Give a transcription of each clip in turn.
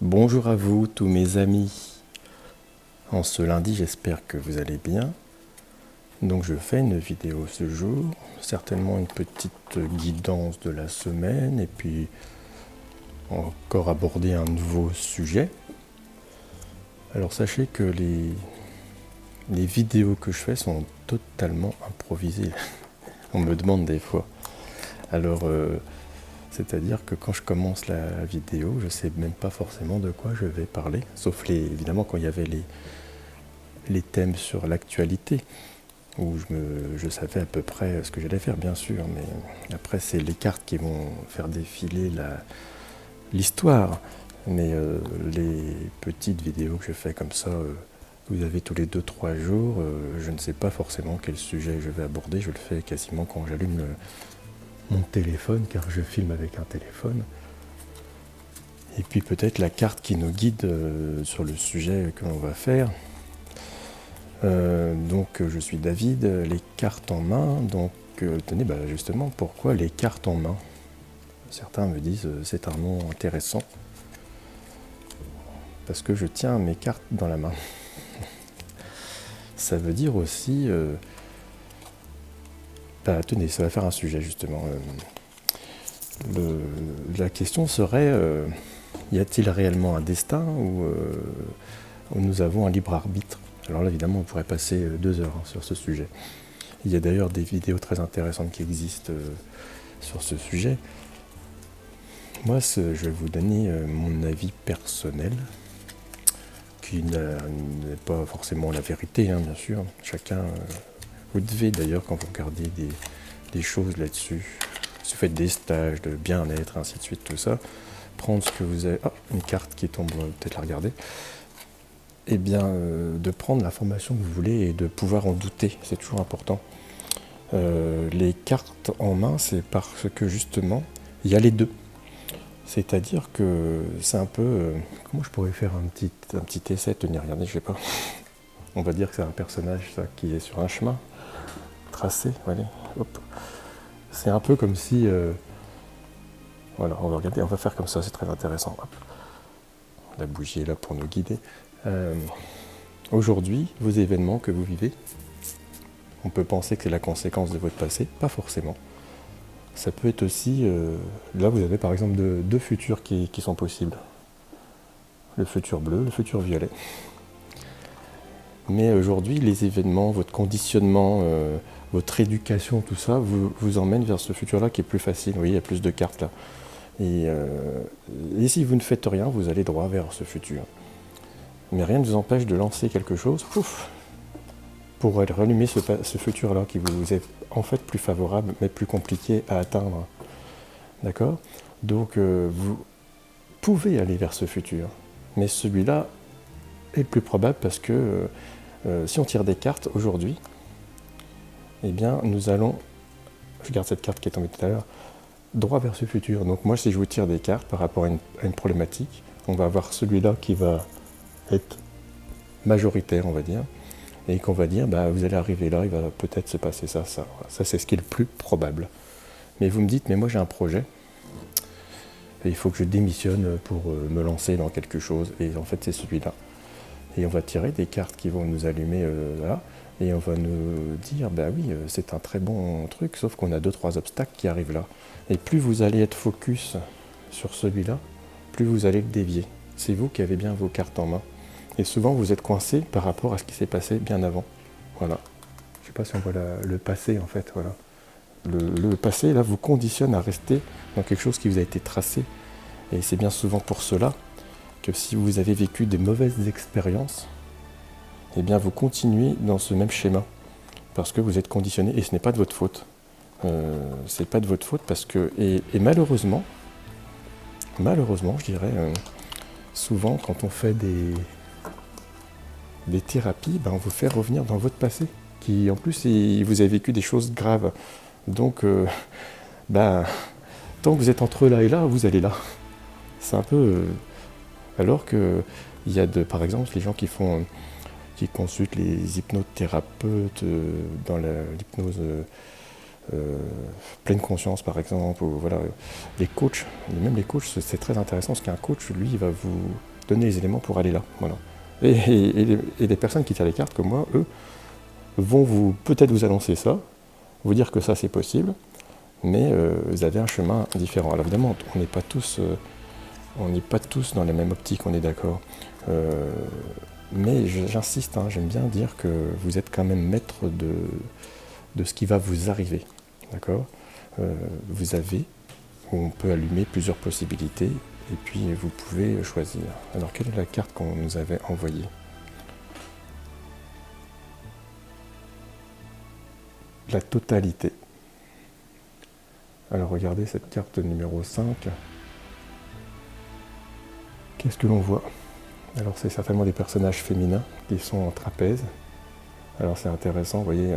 Bonjour à vous tous mes amis. En ce lundi, j'espère que vous allez bien. Donc je fais une vidéo ce jour, certainement une petite guidance de la semaine et puis encore aborder un nouveau sujet. Alors sachez que les vidéos que je fais sont totalement improvisées. On me demande des fois. Alors c'est-à-dire que quand je commence la vidéo, je ne sais même pas forcément de quoi je vais parler, sauf évidemment quand il y avait les thèmes sur l'actualité, où je savais à peu près ce que j'allais faire, bien sûr, mais après c'est les cartes qui vont faire défiler l'histoire. Mais les petites vidéos que je fais comme ça, vous avez tous les 2-3 jours, je ne sais pas forcément quel sujet je vais aborder, je le fais quasiment quand j'allume mon téléphone, car je filme avec un téléphone. Et puis peut-être la carte qui nous guide sur le sujet que l'on va faire. Donc je suis David, les cartes en main. Donc tenez, justement, pourquoi les cartes en main? Certains me disent c'est un nom intéressant. Parce que je tiens mes cartes dans la main. Ça veut dire aussi... tenez, ça va faire un sujet justement. La question serait, y a-t-il réellement un destin ou nous avons un libre arbitre? Alors là, évidemment, on pourrait passer 2 heures sur ce sujet. Il y a d'ailleurs des vidéos très intéressantes qui existent sur ce sujet. Moi, je vais vous donner mon avis personnel, qui n'est pas forcément la vérité, hein, bien sûr. Chacun, vous devez d'ailleurs, quand vous regardez des choses là-dessus, si vous faites des stages de bien-être, ainsi de suite, tout ça, prendre ce que vous avez... Ah, une carte qui tombe, peut-être la regarder. Eh bien, de prendre l'information que vous voulez et de pouvoir en douter, c'est toujours important. Les cartes en main, c'est parce que justement, il y a les deux. C'est-à-dire que c'est un peu... comment je pourrais faire un petit essai? Tenez, regardez, je sais pas. On va dire que c'est un personnage ça, qui est sur un chemin tracé. Allez, hop. C'est un peu comme si... voilà, on va regarder, on va faire comme ça, c'est très intéressant. Hop. La bougie est là pour nous guider. Aujourd'hui, vos événements que vous vivez, on peut penser que c'est la conséquence de votre passé, pas forcément. Ça peut être aussi, là vous avez par exemple deux futurs qui sont possibles. Le futur bleu, le futur violet. Mais aujourd'hui, les événements, votre conditionnement, votre éducation, tout ça, vous emmène vers ce futur-là qui est plus facile. Vous voyez, il y a plus de cartes là. Et si vous ne faites rien, vous allez droit vers ce futur. Mais rien ne vous empêche de lancer quelque chose, pouf, pour rallumer ce futur-là qui vous est en fait plus favorable, mais plus compliqué à atteindre. D'accord? Donc vous pouvez aller vers ce futur. Mais celui-là est plus probable parce que si on tire des cartes aujourd'hui, eh bien nous allons, je garde cette carte qui est tombée tout à l'heure, droit vers ce futur. Donc moi si je vous tire des cartes par rapport à une problématique, on va avoir celui-là qui va être majoritaire, on va dire, et qu'on va dire, vous allez arriver là, il va peut-être se passer ça, ça. Voilà. Ça, c'est ce qui est le plus probable. Mais vous me dites, mais moi j'ai un projet, et il faut que je démissionne pour me lancer dans quelque chose, et en fait c'est celui-là. Et on va tirer des cartes qui vont nous allumer là, et on va nous dire, oui, c'est un très bon truc, sauf qu'on a 2-3 obstacles qui arrivent là. Et plus vous allez être focus sur celui-là, plus vous allez le dévier. C'est vous qui avez bien vos cartes en main. Et souvent, vous êtes coincé par rapport à ce qui s'est passé bien avant. Voilà. Je ne sais pas si on voit le passé, en fait. Voilà. Le passé, là, vous conditionne à rester dans quelque chose qui vous a été tracé. Et c'est bien souvent pour cela que si vous avez vécu des mauvaises expériences, eh bien, vous continuez dans ce même schéma. Parce que vous êtes conditionné, et ce n'est pas de votre faute. C'est pas de votre faute parce que... Et malheureusement, je dirais, souvent, quand on fait des thérapies, on vous fait revenir dans votre passé, qui en plus, vous avez vécu des choses graves. Donc, tant que vous êtes entre là et là, vous allez là. C'est un peu... alors que il y a par exemple les gens qui consultent les hypnothérapeutes dans l'hypnose pleine conscience par exemple, ou voilà, les coachs, même les coachs, c'est très intéressant parce qu'un coach, lui, il va donner les éléments pour aller là. Voilà. Et les personnes qui tirent les cartes, comme moi, eux, vont peut-être vous annoncer ça, vous dire que ça c'est possible, mais vous avez un chemin différent. Alors évidemment, on n'est pas tous dans la même optique, on est d'accord. Mais j'insiste, hein, j'aime bien dire que vous êtes quand même maître de ce qui va vous arriver. D'accord ? On peut allumer plusieurs possibilités et puis vous pouvez choisir. Alors quelle est la carte qu'on nous avait envoyée ? La totalité. Alors regardez cette carte numéro 5. Qu'est-ce que l'on voit ? Alors c'est certainement des personnages féminins qui sont en trapèze. Alors c'est intéressant, vous voyez,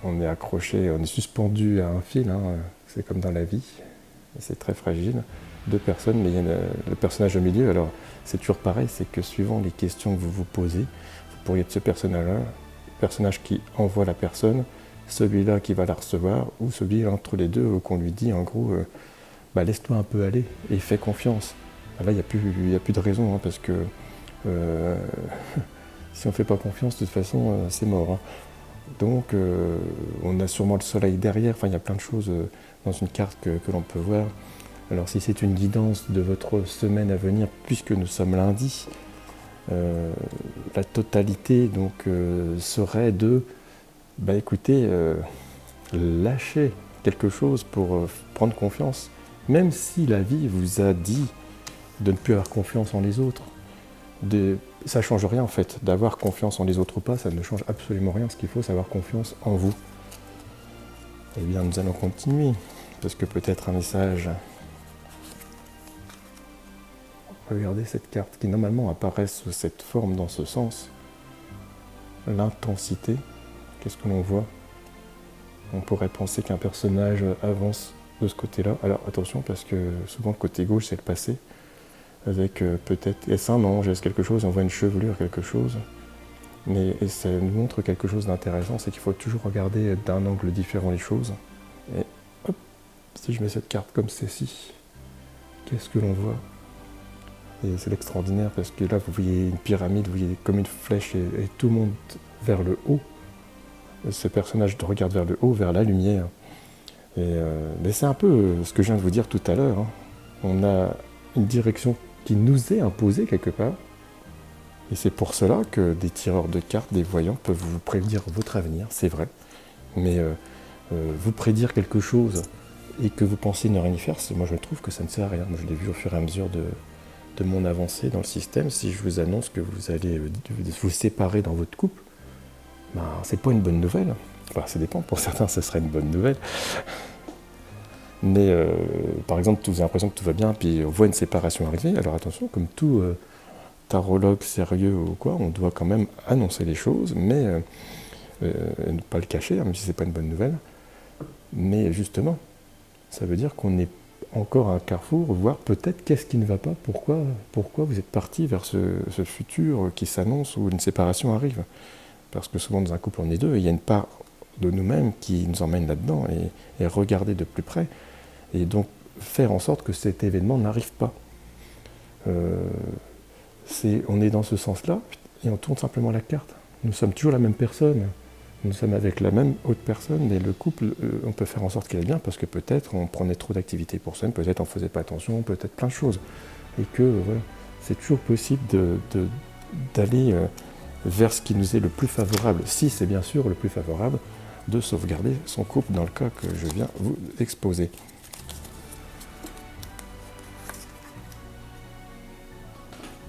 on est accroché, on est suspendu à un fil, hein, c'est comme dans la vie, c'est très fragile. 2 personnes, mais il y a le personnage au milieu. Alors c'est toujours pareil, c'est que suivant les questions que vous vous posez, vous pourriez être ce personnage-là, le personnage qui envoie la personne, celui-là qui va la recevoir, ou celui entre les deux qu'on lui dit en gros, laisse-toi un peu aller et fais confiance. Là, il n'y a plus de raison, hein, parce que si on ne fait pas confiance, de toute façon, c'est mort. Hein. Donc, on a sûrement le soleil derrière. Enfin, il y a plein de choses dans une carte que l'on peut voir. Alors, si c'est une guidance de votre semaine à venir, puisque nous sommes lundi, la totalité donc, serait de, écoutez, lâcher quelque chose pour prendre confiance. Même si la vie vous a dit de ne plus avoir confiance en les autres, ça ne change rien en fait. D'avoir confiance en les autres ou pas, ça ne change absolument rien. Ce qu'il faut, c'est avoir confiance en vous. Eh bien, nous allons continuer, parce que peut-être un message. Regardez cette carte qui normalement apparaît sous cette forme dans ce sens. L'intensité. Qu'est-ce que l'on voit ? On pourrait penser qu'un personnage avance de ce côté-là. Alors attention, parce que souvent le côté gauche, c'est le passé. Avec peut-être, est-ce un ange, est-ce quelque chose, on voit une chevelure, quelque chose. Mais ça nous montre quelque chose d'intéressant, c'est qu'il faut toujours regarder d'un angle différent les choses. Et hop, si je mets cette carte comme ceci, qu'est-ce que l'on voit ? Et c'est l'extraordinaire, parce que là, vous voyez une pyramide, vous voyez comme une flèche, et tout monte vers le haut. Ce personnage regarde vers le haut, vers la lumière. Mais c'est un peu ce que je viens de vous dire tout à l'heure. Hein. On a une direction qui nous est imposée quelque part. Et c'est pour cela que des tireurs de cartes, des voyants, peuvent vous prédire votre avenir, c'est vrai. Mais vous prédire quelque chose et que vous pensez ne rien y faire, moi je trouve que ça ne sert à rien. Moi je l'ai vu au fur et à mesure de mon avancée dans le système. Si je vous annonce que vous allez vous séparer dans votre couple, c'est pas une bonne nouvelle. Enfin, ça dépend, pour certains ce serait une bonne nouvelle. Mais par exemple, vous avez l'impression que tout va bien, puis on voit une séparation arriver. Alors attention, comme tout tarologue sérieux ou quoi, on doit quand même annoncer les choses, mais ne pas le cacher, même si c'est pas une bonne nouvelle. Mais justement, ça veut dire qu'on est encore à un carrefour, voir peut-être qu'est-ce qui ne va pas, pourquoi vous êtes parti vers ce futur qui s'annonce où une séparation arrive. Parce que souvent dans un couple on est deux, et il y a une part de nous-mêmes qui nous emmène là-dedans, et regarder de plus près, et donc faire en sorte que cet événement n'arrive pas. On est dans ce sens-là, et on tourne simplement la carte. Nous sommes toujours la même personne, nous sommes avec la même autre personne, mais le couple, on peut faire en sorte qu'il aille bien, parce que peut-être on prenait trop d'activités pour soi, peut-être on ne faisait pas attention, peut-être plein de choses. Et que voilà, c'est toujours possible d'aller vers ce qui nous est le plus favorable, si c'est bien sûr le plus favorable, de sauvegarder son couple dans le cas que je viens vous exposer.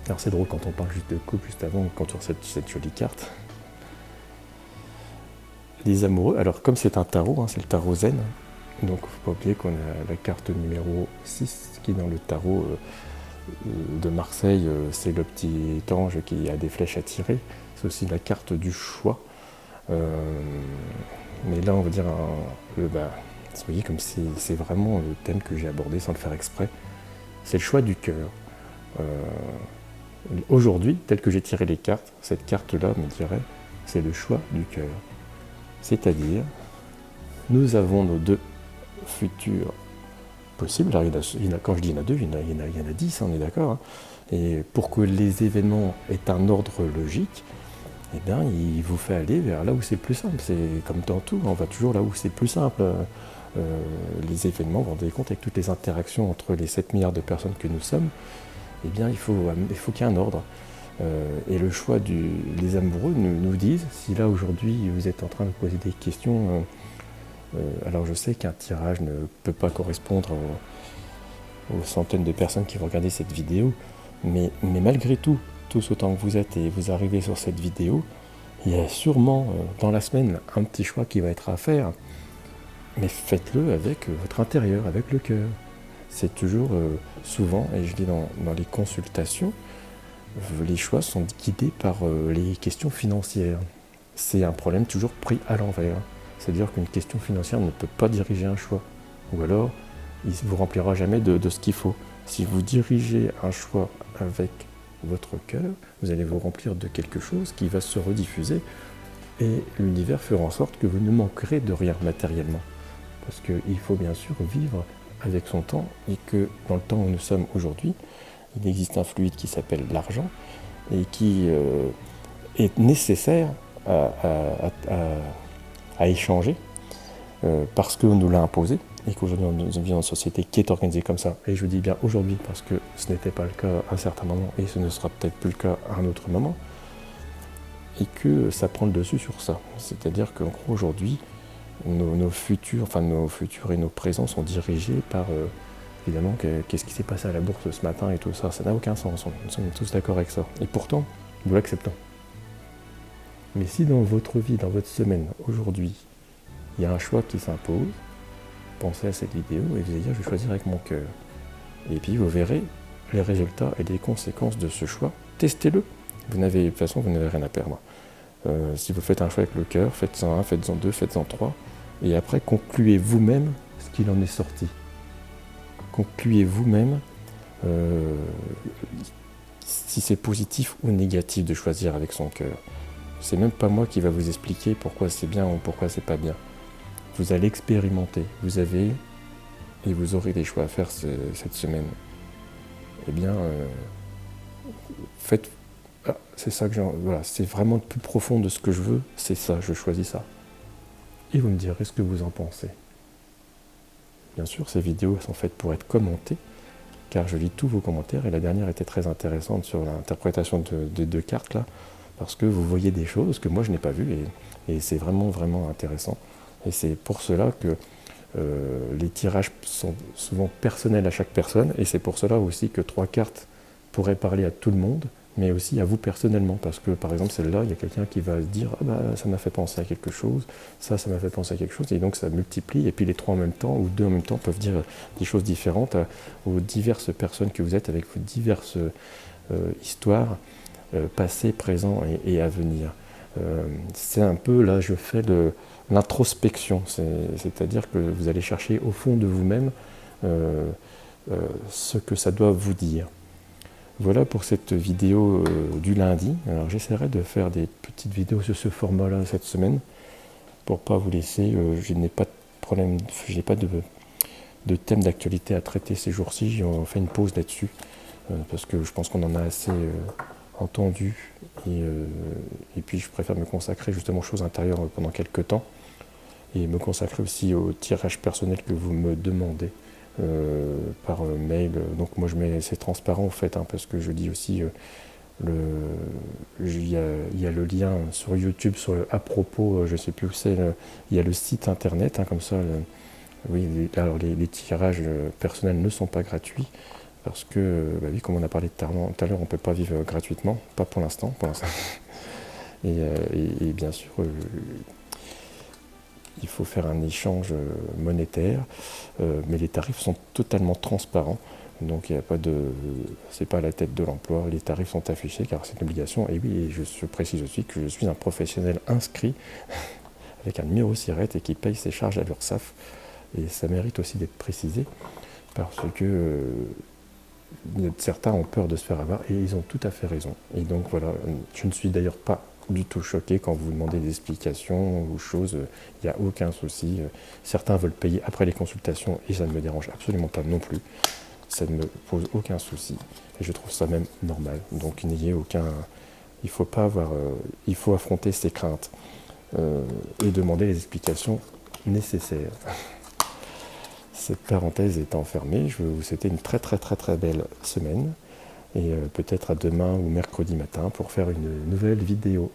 Alors c'est drôle quand on parle juste de couple, juste avant, quand on sort cette jolie carte. Les amoureux, alors comme c'est un tarot, c'est le tarot zen, donc il ne faut pas oublier qu'on a la carte numéro 6 qui est dans le tarot de Marseille, c'est le petit ange qui a des flèches à tirer. C'est aussi la carte du choix. Mais là, on va dire, vous voyez, comme c'est vraiment le thème que j'ai abordé sans le faire exprès. C'est le choix du cœur. Aujourd'hui, tel que j'ai tiré les cartes, cette carte-là me dirait, c'est le choix du cœur. C'est-à-dire, nous avons nos deux futurs possible. Alors, quand je dis il y en a 2, il y en a 10, on est d'accord, hein. Et pour que les événements aient un ordre logique, eh bien, il vous fait aller vers là où c'est plus simple. C'est comme dans tout, on va toujours là où c'est plus simple. Les événements, vous vous rendez compte, avec toutes les interactions entre les 7 milliards de personnes que nous sommes, eh bien, il faut qu'il y ait un ordre. Et le choix des amoureux nous disent, si là aujourd'hui vous êtes en train de poser des questions, alors je sais qu'un tirage ne peut pas correspondre aux centaines de personnes qui vont regarder cette vidéo, mais malgré tout, tous autant que vous êtes et vous arrivez sur cette vidéo, il y a sûrement dans la semaine un petit choix qui va être à faire, mais faites-le avec votre intérieur, avec le cœur. C'est toujours souvent, et je dis dans les consultations, les choix sont guidés par les questions financières. C'est un problème toujours pris à l'envers. C'est-à-dire qu'une question financière ne peut pas diriger un choix. Ou alors, il ne vous remplira jamais de ce qu'il faut. Si vous dirigez un choix avec votre cœur, vous allez vous remplir de quelque chose qui va se rediffuser et l'univers fera en sorte que vous ne manquerez de rien matériellement. Parce qu'il faut bien sûr vivre avec son temps et que dans le temps où nous sommes aujourd'hui, il existe un fluide qui s'appelle l'argent et qui est nécessaire à échanger parce qu'on nous l'a imposé et qu'aujourd'hui nous vivons dans une société qui est organisée comme ça. Et je dis bien aujourd'hui parce que ce n'était pas le cas à un certain moment et ce ne sera peut-être plus le cas à un autre moment et que ça prend le dessus sur ça. C'est-à-dire qu'en gros aujourd'hui, nos futurs et nos présents sont dirigés par évidemment qu'est-ce qui s'est passé à la bourse ce matin et tout ça. Ça n'a aucun sens, nous sommes tous d'accord avec ça. Et pourtant, nous l'acceptons. Mais si dans votre vie, dans votre semaine, aujourd'hui, il y a un choix qui s'impose, pensez à cette vidéo et vous allez dire je vais choisir avec mon cœur. Et puis vous verrez les résultats et les conséquences de ce choix. Testez-le. De toute façon, vous n'avez rien à perdre. Si vous faites un choix avec le cœur, faites-en un, faites-en deux, faites-en trois. Et après, concluez vous-même ce qu'il en est sorti. Concluez vous-même si c'est positif ou négatif de choisir avec son cœur. C'est même pas moi qui va vous expliquer pourquoi c'est bien ou pourquoi c'est pas bien. Vous allez expérimenter. Vous avez et vous aurez des choix à faire cette semaine. Eh bien, faites. Ah, c'est ça que voilà, c'est vraiment le plus profond de ce que je veux. C'est ça, je choisis ça. Et vous me direz ce que vous en pensez. Bien sûr, ces vidéos sont faites pour être commentées, car je lis tous vos commentaires, et la dernière était très intéressante sur l'interprétation des deux cartes, là, parce que vous voyez des choses que moi je n'ai pas vues, et c'est vraiment, vraiment intéressant. Et c'est pour cela que les tirages sont souvent personnels à chaque personne, et c'est pour cela aussi que 3 cartes pourraient parler à tout le monde, mais aussi à vous personnellement, parce que par exemple celle-là, il y a quelqu'un qui va se dire « Ah bah ça m'a fait penser à quelque chose, ça m'a fait penser à quelque chose », et donc ça multiplie, et puis les 3 en même temps, ou 2 en même temps, peuvent dire des choses différentes aux diverses personnes que vous êtes, avec vos diverses histoires, passées, présentes et à venir. C'est un peu, là je fais l'introspection, c'est-à-dire que vous allez chercher au fond de vous-même ce que ça doit vous dire. Voilà pour cette vidéo du lundi. Alors j'essaierai de faire des petites vidéos sur ce format-là cette semaine pour pas vous laisser. Je n'ai pas de problème, j'ai pas de thème d'actualité à traiter ces jours-ci. On fait une pause là-dessus parce que je pense qu'on en a assez entendu et puis je préfère me consacrer justement aux choses intérieures pendant quelques temps et me consacrer aussi au tirage personnel que vous me demandez. Par mail, donc moi c'est transparent en fait, hein, parce que je dis aussi il y a le lien sur YouTube à propos, je sais plus où c'est, il y a le site internet, hein, comme ça, oui, alors les tirages personnels ne sont pas gratuits, parce que, oui, comme on a parlé tout à l'heure, on ne peut pas vivre gratuitement, pas pour l'instant, et bien sûr, il faut faire un échange monétaire, mais les tarifs sont totalement transparents, donc il n'y a pas c'est pas à la tête de l'emploi, les tarifs sont affichés car c'est une obligation, et oui, je précise aussi que je suis un professionnel inscrit avec un numéro SIRET et qui paye ses charges à l'URSSAF, et ça mérite aussi d'être précisé, parce que certains ont peur de se faire avoir, et ils ont tout à fait raison, et donc voilà, je ne suis d'ailleurs pas du tout choqué quand vous demandez des explications ou choses. Il n'y a aucun souci. Certains veulent payer après les consultations et ça ne me dérange absolument pas non plus. Ça ne me pose aucun souci et je trouve ça même normal. Donc n'ayez aucun... Il faut pas avoir... il faut affronter ses craintes et demander les explications nécessaires. Cette parenthèse étant fermée, je vais vous souhaiter une très très très très belle semaine et peut-être à demain ou mercredi matin pour faire une nouvelle vidéo.